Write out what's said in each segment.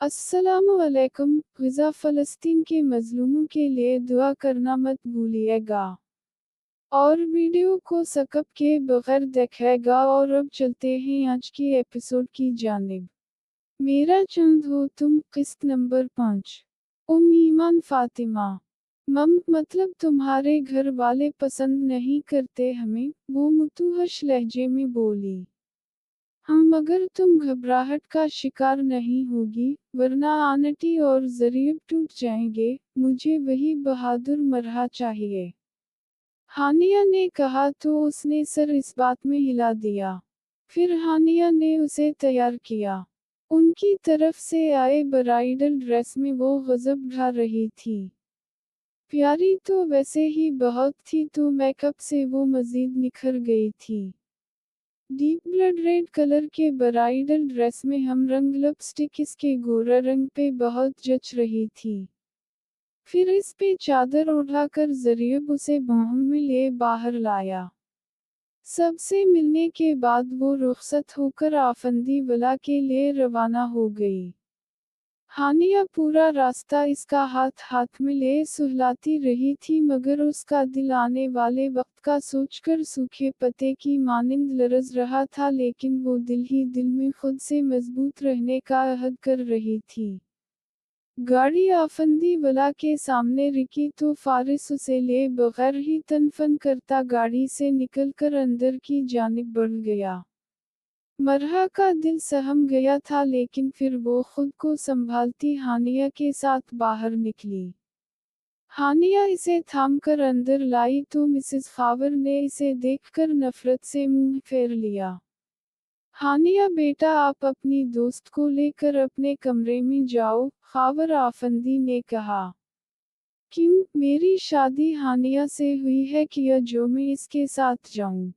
अस्सलामुअलैकुम। ग़ज़ा फ़लस्तीन के मज़लूमों के लिए दुआ करना मत भूलिएगा और वीडियो को स्किप किए बगैर देखिएगा। और अब चलते हैं आज की एपिसोड की जानिब। मेरा चंद हो तुम, किस्त नंबर 5। ईमान फ़ातिमा। मतलब तुम्हारे घर वाले पसंद नहीं करते हमें, वो मुतूहश लहजे में बोली। मगर तुम घबराहट का शिकार नहीं होगी, वरना आंटी और ज़रीब टूट जाएंगे। मुझे वही बहादुर मरहा चाहिए, हानिया ने कहा तो उसने सर इस बात में हिला दिया। फिर हानिया ने उसे तैयार किया। उनकी तरफ से आए ब्राइडल ड्रेस में वो गजब ढा रही थी। प्यारी तो वैसे ही बहुत थी, तो मेकअप से वो मजीद निखर गई थी। डीप ब्लड रेड कलर के ब्राइडल ड्रेस में हम रंग लिपस्टिक इसके गोरा रंग पे बहुत जच रही थी। फिर इस पे चादर उठाकर ज़रीब उसे बाहों में ले बाहर लाया। सबसे मिलने के बाद वो रुखसत होकर आफंदी वला के लिए रवाना हो गई। हानिया पूरा रास्ता इसका हाथ हाथ में ले सुहलाती रही थी, मगर उसका दिल आने वाले वक्त का सोचकर सूखे पत्ते की मानिंद लरज रहा था। लेकिन वो दिल ही दिल में खुद से मजबूत रहने का अहद कर रही थी। गाड़ी आफंदी वला के सामने रुकी तो फारिस उसे ले बगैर ही तनफन करता गाड़ी से निकलकर अंदर की जानिब बढ़ गया। मरहा का दिल सहम गया था, लेकिन फिर वो खुद को संभालती हानिया के साथ बाहर निकली। हानिया इसे थामकर अंदर लाई तो मिसेस खावर ने इसे देखकर नफरत से मुंह फेर लिया। हानिया बेटा, आप अपनी दोस्त को लेकर अपने कमरे में जाओ, खावर आफंदी ने कहा। क्यों, मेरी शादी हानिया से हुई है क्या जो मैं इसके साथ जाऊं?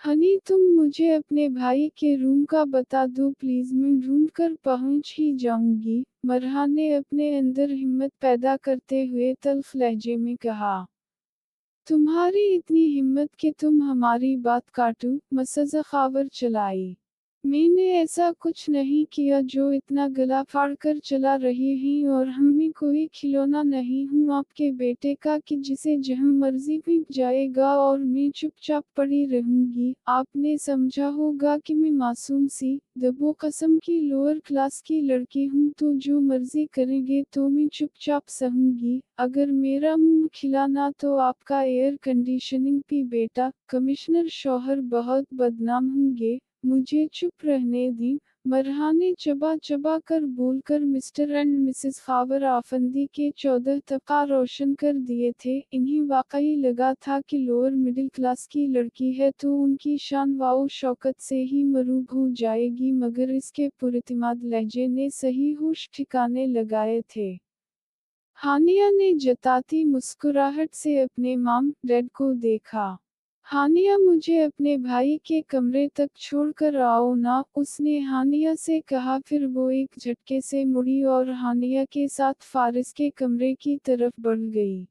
हनी, तुम मुझे अपने भाई के रूम का बता दो प्लीज, मैं ढूंढ कर पहुंच ही जाऊंगी, मरहा ने अपने अंदर हिम्मत पैदा करते हुए तल्ख लहजे में कहा। तुम्हारी इतनी हिम्मत कि तुम हमारी बात काटो, मसज़ा खावर चलाई। मैंने ऐसा कुछ नहीं किया जो इतना गला फाड़ कर चला रही हैं, और हम में कोई खिलौना नहीं हूँ आपके बेटे का कि जिसे जहाँ मर्जी फेंक जाएगा और मैं चुपचाप पड़ी रहूंगी। आपने समझा होगा कि मैं मासूम सी दबो कसम की लोअर क्लास की लड़की हूँ, तो जो मर्जी करेंगे तो मैं चुपचाप सहूंगी। अगर मेरा मुंह खिलाना तो आपका एयर कंडीशनिंग भी बेटा, कमिश्नर शौहर बहुत बदनाम होंगे। मुझे चुप रहने दी, मरहा ने चबा चबा कर बोलकर mister and Mrs Khawar Afandi के 14 तबका रोशन कर दिए थे। इन्हें वाकई लगा था कि लोअर मिडिल क्लास की लड़की है तो उनकी शान वाओ शौकत से ही मरूब हो जाएगी, मगर इसके पुरइतिमाद लहजे ने सही होश ठिकाने लगाए थे। हानिया ने जताती मुस्कुराहट से अपने मॉम डैड को देखा। हानिया, मुझे अपने भाई के कमरे तक छोड़कर आओ ना, उसने हानिया से कहा। फिर वो एक झटके से मुड़ी और हानिया के साथ फारिस के कमरे की तरफ बढ़ गई।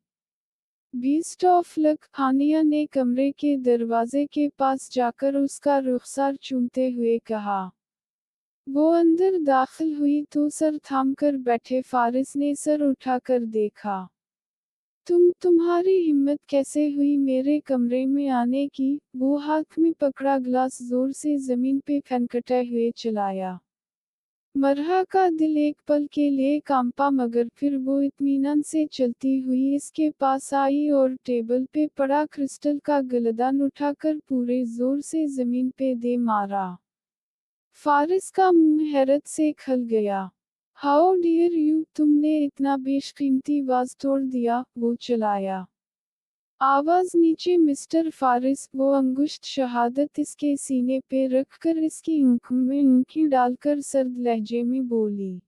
बीस्ट ऑफ लक, हानिया ने कमरे के दरवाजे के पास जाकर उसका रुखसार चूमते हुए कहा। वो अंदर दाखिल हुई तो सर थामकर बैठे फारिस ने सर उठाकर देखा। तुम्हारी हिम्मत कैसे हुई मेरे कमरे में आने की? वो हाथ में पकड़ा ग्लास जोर से जमीन पे खनखटे हुए चलाया। मरहा का दिल एक पल के लिए कांपा, मगर फिर वो इत्मीनान से चलती हुई इसके पास आई और टेबल पे पड़ा क्रिस्टल का गलदान उठाकर पूरे जोर से जमीन पे दे मारा। फारिस का मुंह हैरत से खल गया। हाउ डियर यू, तुमने इतना बेशकीमती वाज तोड़ दिया, वो चलाया। आवाज नीचे मिस्टर फारिस, वो अंगुश्त शहादत इसके सीने पे रखकर इसकी आंखों में आंखें डालकर सर्द लहजे में बोली।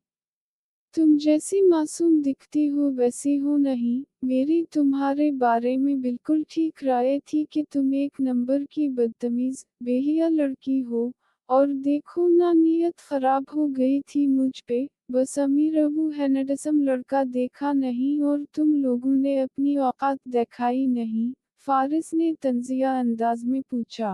तुम जैसी मासूम दिखती हो वैसी हो नहीं। मेरी तुम्हारे बारे में बिल्कुल ठीक राय थी कि तुम एक नंबर की बदतमीज बेहिया लड़की हो, और देखो ना, नीयत खराब हो गई थी मुझ पे। बस अमीर अबू हैंडसम लड़का देखा नहीं और तुम लोगों ने अपनी औकात दिखाई नहीं, फारिस ने तंजिया अंदाज में पूछा।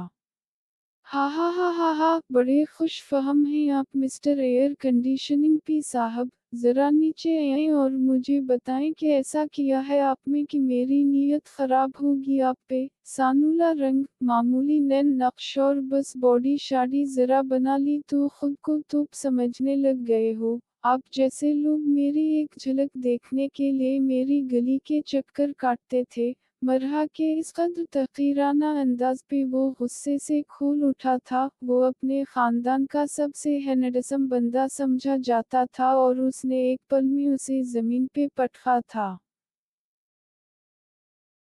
हा हा हा हा हा, बड़े खुश फहम हैं आप मिस्टर एयर कंडीशनिंग पी साहब, जरा नीचे आएं और मुझे बताएं कि ऐसा किया है आपने कि मेरी नीयत खराब होगी आप पे। सानुला रंग, मामूली नैन नक्श और बस बॉडी शादी जरा बना ली तो खुद को तोप समझने लग गए हो। आप जैसे लोग मेरी एक झलक देखने के लिए मेरी गली के चक्कर काटते थे। मरहा के इस कद्र तहकीराना अंदाज पे वो गुस्से से खोल उठा था। वो अपने खानदान का सबसे हैंडसम बंदा समझा जाता था और उसने एक पल में उसे जमीन पे पटका था।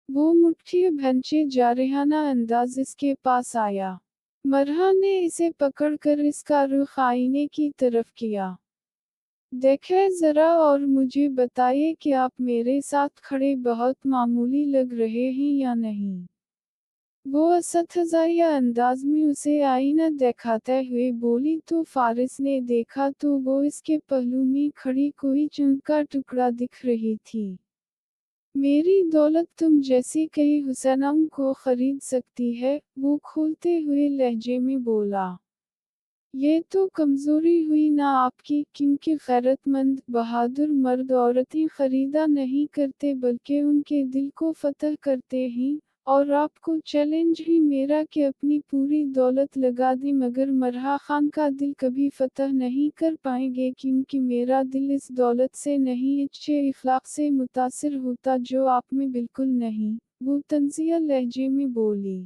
वो मुट्ठी भंचे जारहाना अंदाज इसके पास आया। मरहा ने इसे पकड़कर इसका रुख आईने की तरफ किया। देखें ज़रा और मुझे बताइए कि आप मेरे साथ खड़े बहुत मामूली लग रहे हैं या नहीं। वो असतज़ाया अंदाज में उसे आईना दिखाते हुए बोली तो फारिस ने देखा तो वो इसके पहलू में खड़ी कोई चुन का टुकड़ा दिख रही थी। मेरी दौलत तुम जैसी कई हुसैनाओं को खरीद सकती है, वो खोलते हुए लहजे में बोला। ये तो कमज़ोरी हुई ना आपकी, क्योंकि गैरतमंद, बहादुर मर्द औरतें खरीदा नहीं करते बल्कि उनके दिल को फतह करते हैं, और आपको चैलेंज ही मेरा कि अपनी पूरी दौलत लगा दें मगर मरहा खान का दिल कभी फतह नहीं कर पाएंगे क्योंकि मेरा दिल इस दौलत से नहीं अच्छे इखलाक से मुतासिर होता जो आप में बिल्कुल नहीं। वो तंज़िया लहजे में बोली।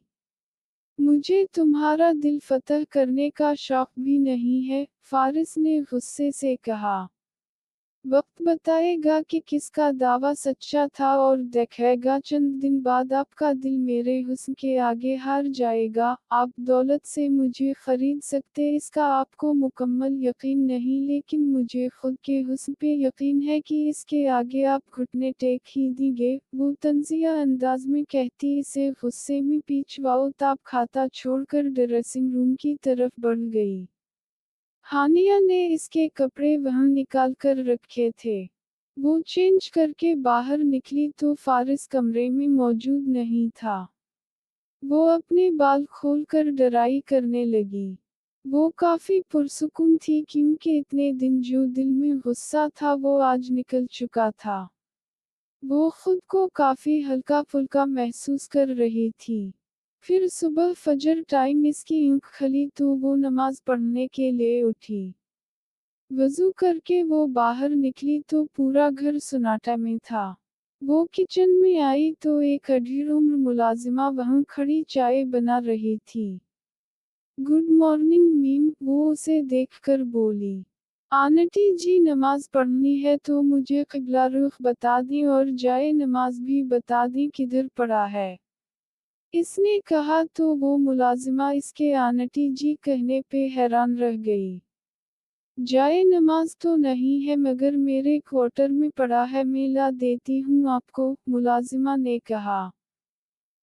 मुझे तुम्हारा दिल फतह करने का शौक भी नहीं है, फारिस ने गुस्से से कहा। वक्त बताएगा कि किसका दावा सच्चा था और दिखाएगा चंद दिन बाद आपका दिल मेरे हुस्न के आगे हार जाएगा। आप दौलत से मुझे खरीद सकते इसका आपको मुकम्मल यकीन नहीं लेकिन मुझे खुद के हुस्न पे यकीन है कि इसके आगे आप घुटने टेक ही देंगे। वो तंजिया अंदाज में कहती इसे गुस्से में पीछवाओ ताप खाता छोड़कर ड्रेसिंग रूम की तरफ बढ़ गई। हानिया ने इसके कपड़े वहां निकाल कर रखे थे। वो चेंज करके बाहर निकली तो फारिस कमरे में मौजूद नहीं था। वो अपने बाल खोलकर डराई करने लगी। वो काफी पुरसुकून थी क्योंकि इतने दिन जो दिल में गुस्सा था वो आज निकल चुका था। वो खुद को काफी हल्का फुल्का महसूस कर रही थी। फिर सुबह फजर टाइम इसकी ऊँख खली तो वो नमाज पढ़ने के लिए उठी। वजू करके वो बाहर निकली तो पूरा घर सन्नाटे में था। वो किचन में आई तो एक अधेड़ उम्र मुलाजिमा वहां खड़ी चाय बना रही थी। गुड मॉर्निंग मीम, वो उसे देखकर बोली। आंटी जी नमाज पढ़नी है तो मुझे क़िबला रुख बता दें और जाए नमाज भी बता दें किधर पड़ा है। इसने कहा तो वो मुलाजिमा इसके आंटी जी कहने पे हैरान रह गई। जाए नमाज तो नहीं है मगर मेरे क्वार्टर में पड़ा है मैं ला देती हूँ आपको, मुलाजिमा ने कहा।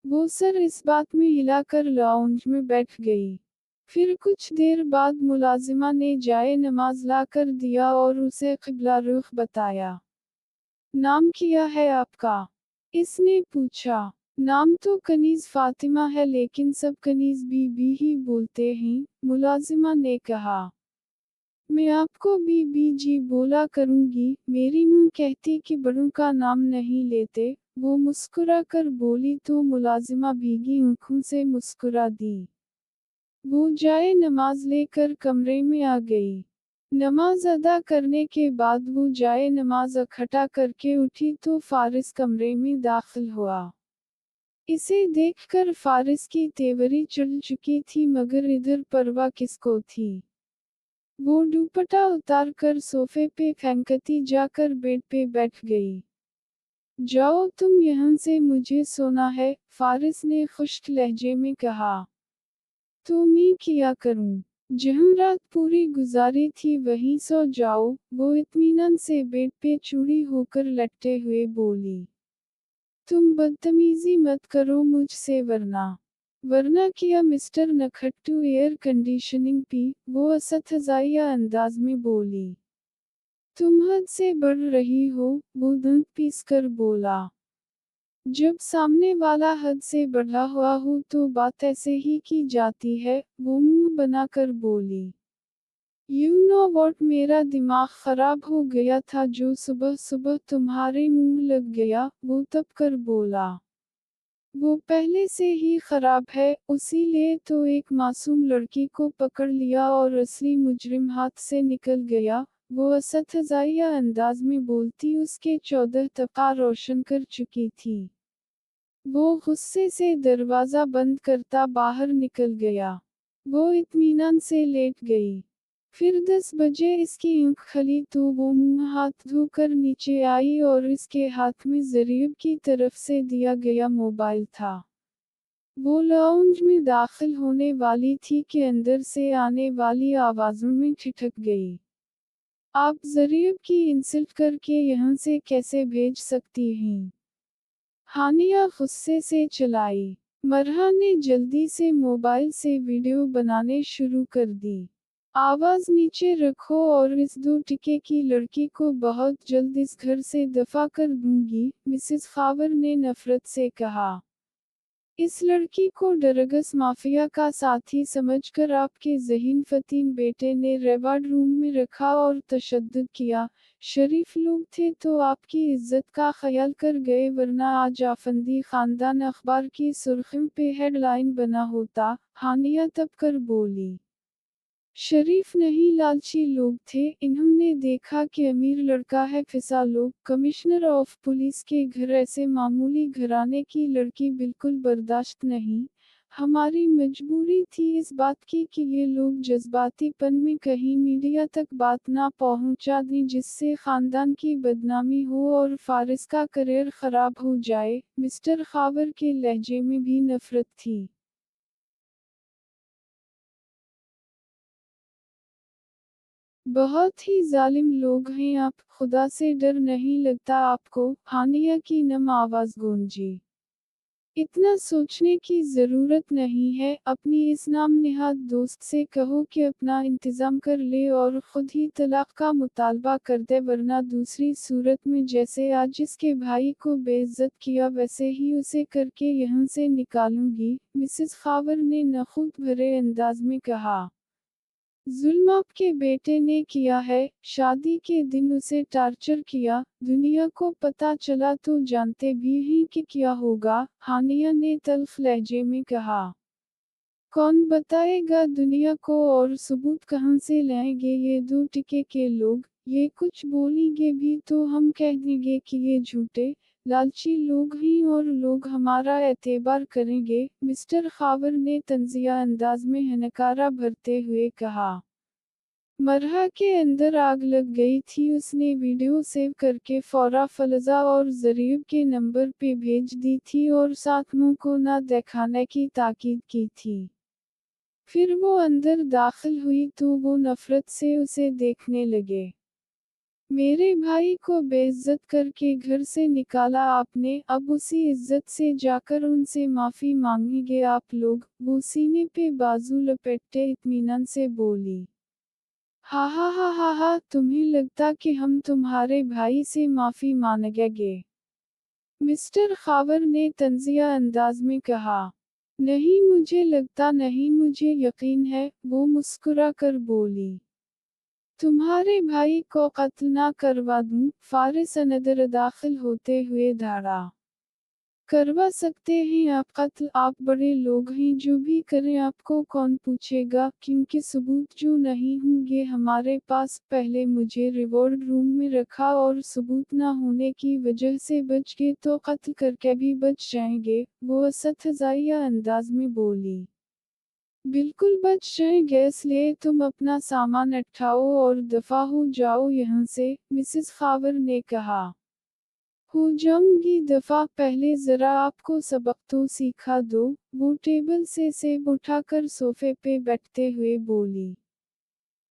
वो सर इस बात में हिलाकर लाउंज में बैठ गई। फिर कुछ देर बाद मुलाजिमा ने जाए नमाज ला कर दिया और उसे क़िबला रुख बताया। नाम क्या है आपका? इसने पूछा। नाम तो कनीज फातिमा है लेकिन सब कनीज बीबी ही बोलते हैं, मुलाजिमा ने कहा। मैं आपको बीबी जी बोला करूंगी, मेरी मुंह कहती कि बड़ों का नाम नहीं लेते। वो मुस्कुरा कर बोली तो मुलाजिमा भीगी आंखों से मुस्कुरा दी। वो जाए नमाज लेकर कमरे में आ गई। नमाज अदा करने के बाद वो जाए नमाज इकट्ठा करके उठी तो फारिस कमरे में दाखिल हुआ। इसे देखकर फारिस की तेवरी चढ़ चुकी थी मगर इधर परवाह किसको थी। वो दुपट्टा उतारकर सोफे पे फेंकती जाकर बेड पे बैठ गई। जाओ तुम यहाँ से मुझे सोना है, फारिस ने खुश्क लहजे में कहा। तो मैं क्या करूं? जहाँ रात पूरी गुजारी थी वहीं सो जाओ, वो इत्मीनान से बेड पे चूड़ी होकर लटके हुए बोली। तुम बदतमीजी मत करो मुझसे वरना किया मिस्टर नखट्टू एयर कंडीशनिंग पी, वो असतज़ाइया अंदाज में बोली। तुम हद से बढ़ रही हो, वो दांत पीस कर बोला। जब सामने वाला हद से बढ़ा हुआ हो तो बात ऐसे ही की जाती है, वो मुंह बनाकर बोली। यू नो वॉट, मेरा दिमाग खराब हो गया था जो सुबह सुबह तुम्हारे मुंह लग गया, वो तब कर बोला। वो पहले से ही खराब है, उसीलिए तो एक मासूम लड़की को पकड़ लिया और असली मुजरिम हाथ से निकल गया। वो असतज़ाइया अंदाज में बोलती उसके 14 तबका रोशन कर चुकी थी। वो गुस्से से दरवाज़ा बंद करता बाहर निकल गया। वो इत्मीनान से लेट गई। फिर 10 बजे इसकी आँख खुली तो वो मुंह हाथ धोकर नीचे आई और इसके हाथ में ज़रीब की तरफ से दिया गया मोबाइल था। वो लाउंज में दाखिल होने वाली थी कि अंदर से आने वाली आवाज़ों में ठिठक गई। आप ज़रीब की इंसल्ट करके यहाँ से कैसे भेज सकती हैं? हानिया गुस्से से चिल्लाई। मरहा ने जल्दी से मोबाइल से वीडियो बनाने शुरू कर दी। आवाज़ नीचे रखो और इस 2 टिके की लड़की को बहुत जल्द इस घर से दफा कर दूंगी, मिसेस खावर ने नफरत से कहा। इस लड़की को ड्रग्स माफिया का साथी समझकर आपके ज़हीन फतीन बेटे ने रिवार्ड रूम में रखा और तशद्दुद किया। शरीफ लोग थे तो आपकी इज्जत का ख्याल कर गए, वरना आज आफंदी खानदान अखबार की सुर्खियों पे हेडलाइन बना होता, हानिया तब कर बोली। शरीफ नहीं लालची लोग थे, इन्होंने देखा कि अमीर लड़का है फिसा लोग। कमिश्नर ऑफ पुलिस के घर ऐसे मामूली घराने की लड़की बिल्कुल बर्दाश्त नहीं। हमारी मजबूरी थी इस बात की कि ये लोग जज्बातीपन में कहीं मीडिया तक बात ना पहुंचा दें जिससे खानदान की बदनामी हो और फारिस का करियर खराब हो जाए। मिस्टर खावर के लहजे में भी नफरत थी। बहुत ही जालिम लोग हैं आप, खुदा से डर नहीं लगता आपको? हानिया की नम आवाज गूंजी। इतना सोचने की जरूरत नहीं है, अपनी इस नाम निहाद दोस्त से कहो कि अपना इंतजाम कर ले और खुद ही तलाक का मुतालबा कर दे, वरना दूसरी सूरत में जैसे आज इसके भाई को बेइज्जत किया वैसे ही उसे करके यहाँ से निकालूंगी, मिसेस खावर ने नखुत भरे अंदाज में कहा। जुल्म आपके बेटे ने किया है, शादी के दिन उसे टार्चर किया, दुनिया को पता चला तो जानते भी हैं कि क्या होगा, हानिया ने तल्ख लहजे में कहा। कौन बताएगा दुनिया को, और सबूत कहाँ से लाएंगे ये 2 टिके के लोग? ये कुछ बोलेंगे भी तो हम कह देंगे कि ये झूठे, लालची लोग हैं और लोग हमारा एतबार करेंगे, मिस्टर खावर ने तंजिया अंदाज में हनकारा भरते हुए कहा। मरहा के अंदर आग लग गई थी, उसने वीडियो सेव करके फौरा फलजा और ज़रीब के नंबर पे भेज दी थी और साथ मुंह को ना दिखाने की ताकीद की थी। फिर वो अंदर दाखिल हुई तो वो नफरत से उसे देखने लगे। मेरे भाई को बेइज्जत करके घर से निकाला आपने, अब उसी इज्जत से जाकर उनसे माफी मांगेंगे आप लोग? वो सीने पे बाजू लपेटे इत्मीनान से बोली। हा हा हा हा हा, तुम्हें लगता कि हम तुम्हारे भाई से माफी मांगेंगे? मिस्टर खावर ने तंजिया अंदाज में कहा। नहीं मुझे लगता नहीं, मुझे यकीन है, वो मुस्कुरा कर बोली। तुम्हारे भाई को कत्ल ना करवा दूं? फारिस अंदर दाखिल होते हुए धाड़ा। करवा सकते हैं आप कत्ल, आप बड़े लोग हैं, जो भी करें आपको कौन पूछेगा, क्योंकि सबूत जो नहीं होंगे हमारे पास। पहले मुझे रिवॉर्ड रूम में रखा और सबूत ना होने की वजह से बच गए तो कत्ल करके भी बच जाएंगे, वो असतज़ाइया अंदाज में बोली। बिल्कुल बच जाएंगे, इसलिए तुम अपना सामान उठाओ और दफा हो जाओ यहाँ से, मिसेस खावर ने कहा। हो जाऊंगी दफा, पहले जरा आपको सबक तो सीखा दो, वो टेबल से सेब उठाकर सोफे पे बैठते हुए बोली।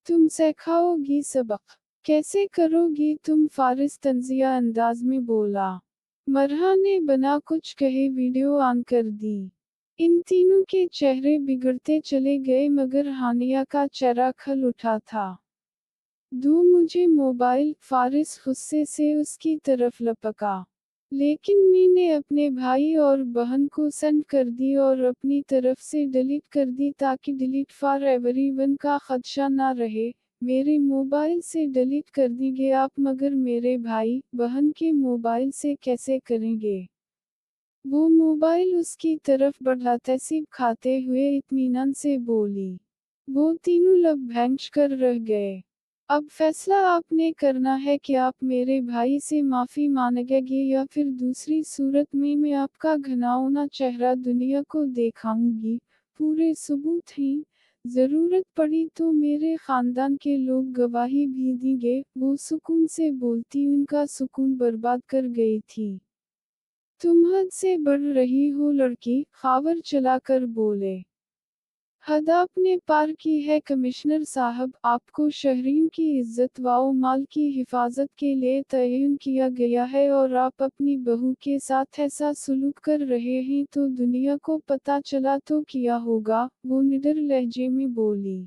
तुम सिखाओगी सबक? कैसे करोगी तुम? फारिस तंजिया अंदाज में बोला। मरहा ने बना कुछ कहे वीडियो ऑन कर दी। इन तीनों के चेहरे बिगड़ते चले गए मगर हानिया का चेहरा खल उठा था। दो मुझे मोबाइल, फारिस गुस्से से उसकी तरफ लपका। लेकिन मैंने अपने भाई और बहन को सेंड कर दी और अपनी तरफ से डिलीट कर दी ताकि डिलीट फॉर एवरीवन का खदशा ना रहे। मेरे मोबाइल से डिलीट कर देंगे आप, मगर मेरे भाई बहन के मोबाइल से कैसे करेंगे? वो मोबाइल उसकी तरफ बढ़ा तहसीब खाते हुए इत्मीनान से बोली। वो तीनों लबघेंच कर रह गए। अब फैसला आपने करना है कि आप मेरे भाई से माफ़ी मांगेंगे या फिर दूसरी सूरत में मैं आपका घिनौना चेहरा दुनिया को दिखाऊंगी। पूरे सबूत हैं। ज़रूरत पड़ी तो मेरे ख़ानदान के लोग गवाही भी देंगे। वो सुकून से बोलती उनका सुकून बर्बाद कर गई थी। तुम हद से बढ़ रही हो लड़की, खावर चलाकर बोले। हद आपने पार की है कमिश्नर साहब, आपको शहरियों की इज्जत व माल की हिफाजत के लिए तयन किया गया है और आप अपनी बहू के साथ ऐसा सलूक कर रहे हैं तो दुनिया को पता चला तो क्या होगा? वो निडर लहजे में बोली।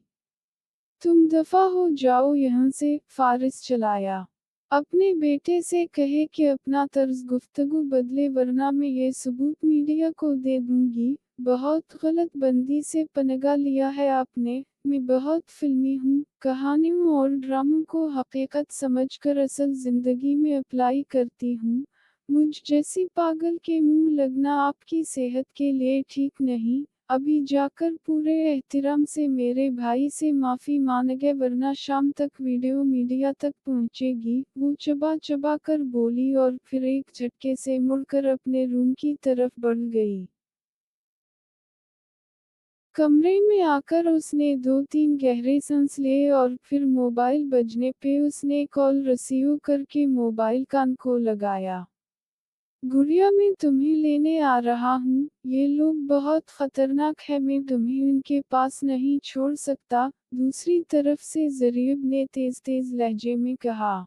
तुम दफा हो जाओ यहाँ से, फारिस चलाया। अपने बेटे से कहे कि अपना तर्ज गुफ्तगू बदले वरना मैं ये सबूत मीडिया को दे दूंगी। बहुत गलत बंदी से पनगा लिया है आपने। मैं बहुत फिल्मी हूँ, कहानियों और ड्रामों को हकीकत समझकर असल जिंदगी में अप्लाई करती हूँ। मुझ जैसी पागल के मुंह लगना आपकी सेहत के लिए ठीक नहीं। अभी जाकर पूरे एहतिराम से मेरे भाई से माफ़ी मांगे वरना शाम तक वीडियो मीडिया तक पहुंचेगी। वो चबा चबा कर बोली और फिर एक झटके से मुड़कर अपने रूम की तरफ बढ़ गई। कमरे में आकर उसने 2-3 गहरे सांस लिए और फिर मोबाइल बजने पे उसने कॉल रिसीव करके मोबाइल कान को लगाया। गुड़िया मैं तुम्हें लेने आ रहा हूँ, ये लोग बहुत खतरनाक है, मैं तुम्हें उनके पास नहीं छोड़ सकता। दूसरी तरफ से ज़रीब ने तेज तेज लहजे में कहा।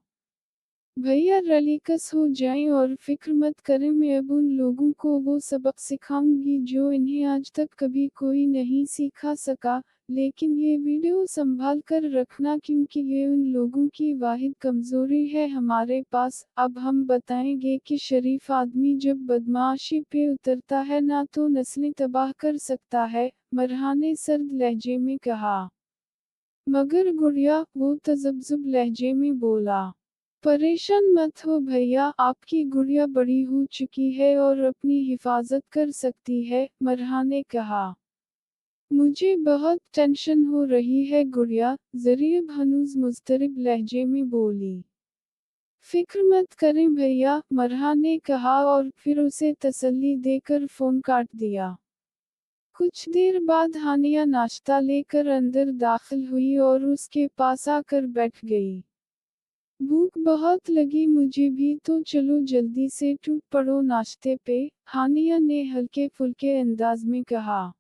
भैया रिलैक्स हो जाएं और फिक्र मत करें, मैं अब उन लोगों को वो सबक सिखाऊंगी जो इन्हें आज तक कभी कोई नहीं सिखा सका। लेकिन ये वीडियो संभाल कर रखना क्योंकि ये उन लोगों की वाहिद कमजोरी है हमारे पास। अब हम बताएंगे कि शरीफ आदमी जब बदमाशी पे उतरता है ना तो नस्लें तबाह कर सकता है। मरहा ने सर्द लहजे में कहा। मगर गुड़िया, वो तजब्जुब लहजे में बोला। परेशान मत हो भैया, आपकी गुड़िया बड़ी हो चुकी है और अपनी हिफाजत कर सकती है, मरहा ने कहा। मुझे बहुत टेंशन हो रही है गुड़िया, ज़रीब हनूज मुस्तरिब लहजे में बोली। फिक्र मत करें भैया, मरहा ने कहा और फिर उसे तसल्ली देकर फ़ोन काट दिया। कुछ देर बाद हानिया नाश्ता लेकर अंदर दाखिल हुई और उसके पास आकर बैठ गई। भूख बहुत लगी मुझे भी तो चलो जल्दी से टूट पड़ो नाश्ते पे, हानिया ने हल्के फुल्के अंदाज में कहा।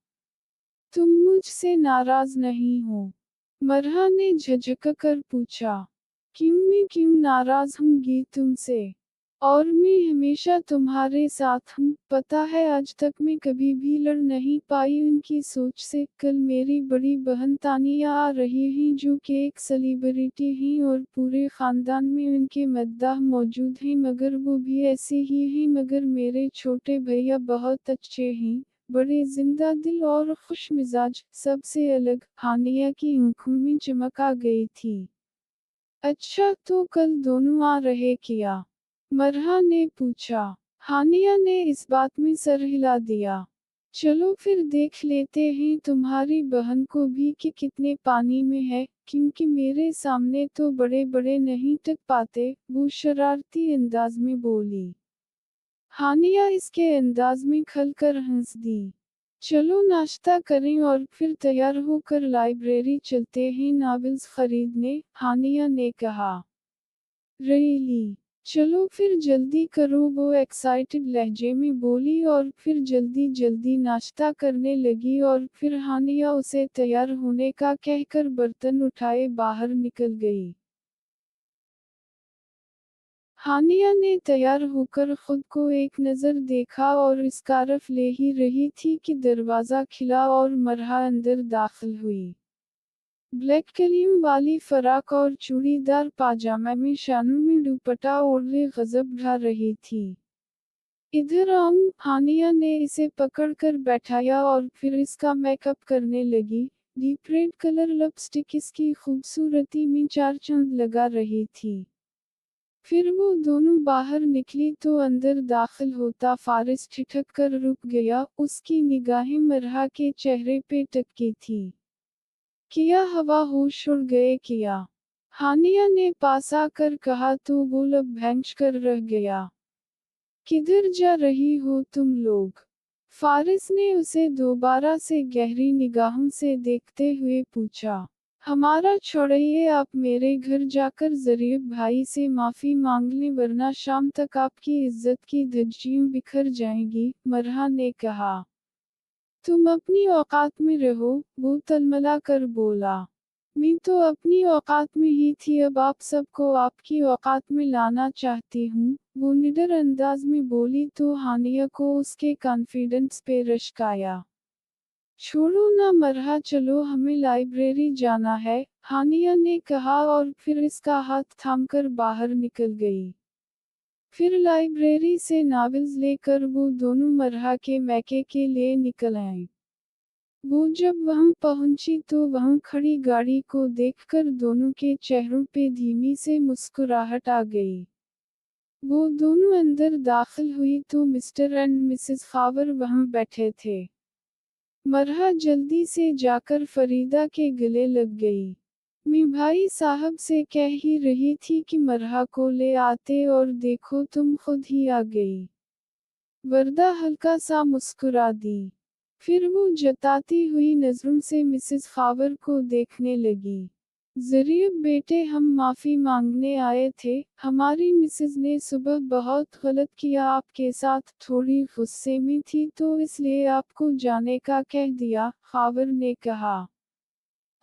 तुम मुझसे नाराज नहीं हो? मरहा ने झिझक कर पूछा। क्यों, मैं क्यों नाराज होंगी तुमसे? और मैं हमेशा तुम्हारे साथ हूँ, पता है आज तक मैं कभी भी लड़ नहीं पाई उनकी सोच से। कल मेरी बड़ी बहन तानिया आ रही हैं जो कि एक सेलिब्रिटी हैं और पूरे ख़ानदान में उनके मद्दाह मौजूद हैं, मगर वो भी ऐसे ही हैं। मगर मेरे छोटे भैया बहुत अच्छे हैं, बड़े जिंदा दिल और खुश मिजाज, सबसे अलग। हानिया की आंखों में चमक आ गई थी। अच्छा तो कल दोनों आ रहे क्या? मरहा ने पूछा। हानिया ने इस बात में सर हिला दिया। चलो फिर देख लेते हैं तुम्हारी बहन को भी कि कितने पानी में है, क्योंकि मेरे सामने तो बड़े बड़े नहीं टक पाते, वो शरारती अंदाज में बोली। हानिया इसके अंदाज में खलकर हंस दी। चलो नाश्ता करें और फिर तैयार होकर लाइब्रेरी चलते हैं नॉवेल्स खरीदने, हानिया ने कहा। रियली? चलो फिर जल्दी करो, वो एक्साइटेड लहजे में बोली और फिर जल्दी जल्दी नाश्ता करने लगी और फिर हानिया उसे तैयार होने का कहकर बर्तन उठाए बाहर निकल गई। हानिया ने तैयार होकर खुद को एक नज़र देखा और स्कार्फ ले ही रही थी कि दरवाज़ा खिला और मरहा अंदर दाखिल हुई। ब्लैक कलीम वाली फराक और चूड़ीदार पाजामा में शानों में दुपट्टा ओढ़े गजब ढा रही थी। इधर हानिया ने इसे पकड़कर बैठाया और फिर इसका मेकअप करने लगी। डीप रेड कलर लिपस्टिक इसकी खूबसूरती में चार चांद लगा रही थी। फिर वो दोनों बाहर निकली तो अंदर दाखिल होता फारिस ठिठक कर रुक गया। उसकी निगाहें मरहा के चेहरे पे टकी थी। किया हवा होश उड़ गए किया, हानिया ने पास आकर कहा तो वो लब भैंच कर रह गया। किधर जा रही हो तुम लोग? फारिस ने उसे दोबारा से गहरी निगाहों से देखते हुए पूछा। हमारा छोड़िए, आप मेरे घर जाकर ज़रीब भाई से माफ़ी मांग लें वरना शाम तक आपकी इज्जत की धज्जियां बिखर जाएंगी, मरहा ने कहा। तुम अपनी औकात में रहो, वो तलमला कर बोला। मैं तो अपनी औकात में ही थी, अब आप सबको आपकी औकात में लाना चाहती हूँ, वो निडर अंदाज में बोली तो हानिया को उसके कॉन्फिडेंस पे रश्क आया। छोड़ो ना मरहा, चलो हमें लाइब्रेरी जाना है, हानिया ने कहा और फिर इसका हाथ थामकर बाहर निकल गई। फिर लाइब्रेरी से नॉवेल्स लेकर वो दोनों मरहा के मैके के लिए निकल आए। वो जब वहां पहुंची तो वहां खड़ी गाड़ी को देखकर दोनों के चेहरों पे धीमी से मुस्कुराहट आ गई। वो दोनों अंदर दाखिल हुई तो मिस्टर एंड मिसेस खावर वहां बैठे थे। मरहा जल्दी से जाकर फरीदा के गले लग गई। मैं भाई साहब से कह ही रही थी कि मरहा को ले आते और देखो तुम खुद ही आ गई। वरदा हल्का सा मुस्कुरा दी। फिर वो जताती हुई नजरों से मिसेस खावर को देखने लगी। ज़रीब बेटे, हम माफ़ी मांगने आए थे, हमारी मिसेस ने सुबह बहुत गलत किया आपके साथ, थोड़ी गुस्से में थी तो इसलिए आपको जाने का कह दिया, खावर ने कहा।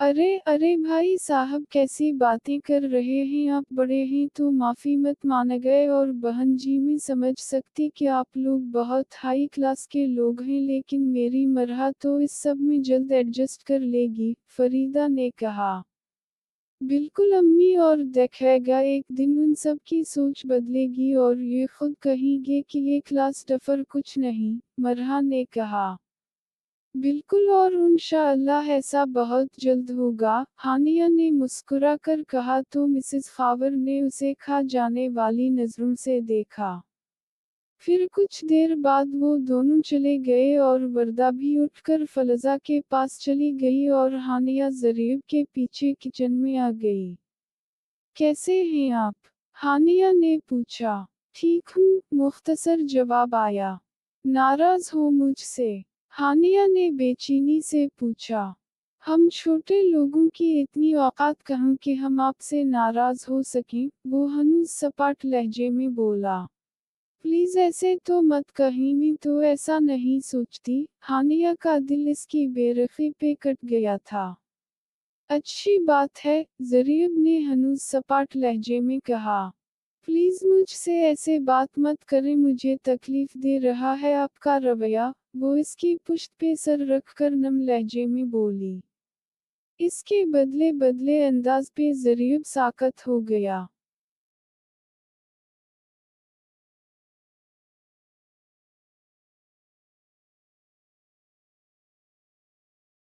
अरे अरे भाई साहब, कैसी बातें कर रहे हैं आप, बड़े हैं तो माफ़ी मत मान गए, और बहन जी मैं समझ सकती कि आप लोग बहुत हाई क्लास के लोग हैं, लेकिन मेरी मरहा तो इस सब में जल्द एडजस्ट कर लेगी, फरीदा ने कहा। बिल्कुल अम्मी, और देखेगा एक दिन उन सब की सोच बदलेगी और ये खुद कहेंगे कि ये क्लास डफर कुछ नहीं, मरहा ने कहा। बिल्कुल, और इंशाअल्लाह ऐसा बहुत जल्द होगा, हानिया ने मुस्कुरा कर कहा तो मिसेस खावर ने उसे खा जाने वाली नजरों से देखा। फिर कुछ देर बाद वो दोनों चले गए और वरदा भी उठकर फलजा के पास चली गई और हानिया ज़रीब के पीछे किचन में आ गई। कैसे हैं आप? हानिया ने पूछा। ठीक हूँ, मुख्तसर जवाब आया। नाराज हो मुझसे? हानिया ने बेचैनी से पूछा। हम छोटे लोगों की इतनी औकात कहाँ कि हम आपसे नाराज हो सकें, वो हनूज सपाट लहजे में बोला। प्लीज ऐसे तो मत कहीं, मैं तो ऐसा नहीं सोचती, हानिया का दिल इसकी बेरखी पे कट गया था। अच्छी बात है, ज़रीब ने हनूज सपाट लहजे में कहा। प्लीज मुझसे ऐसे बात मत करें, मुझे तकलीफ दे रहा है आपका रवैया, वो इसकी पुश्त पे सर रखकर नम लहजे में बोली। इसके बदले बदले अंदाज पे ज़रीब साकत हो गया।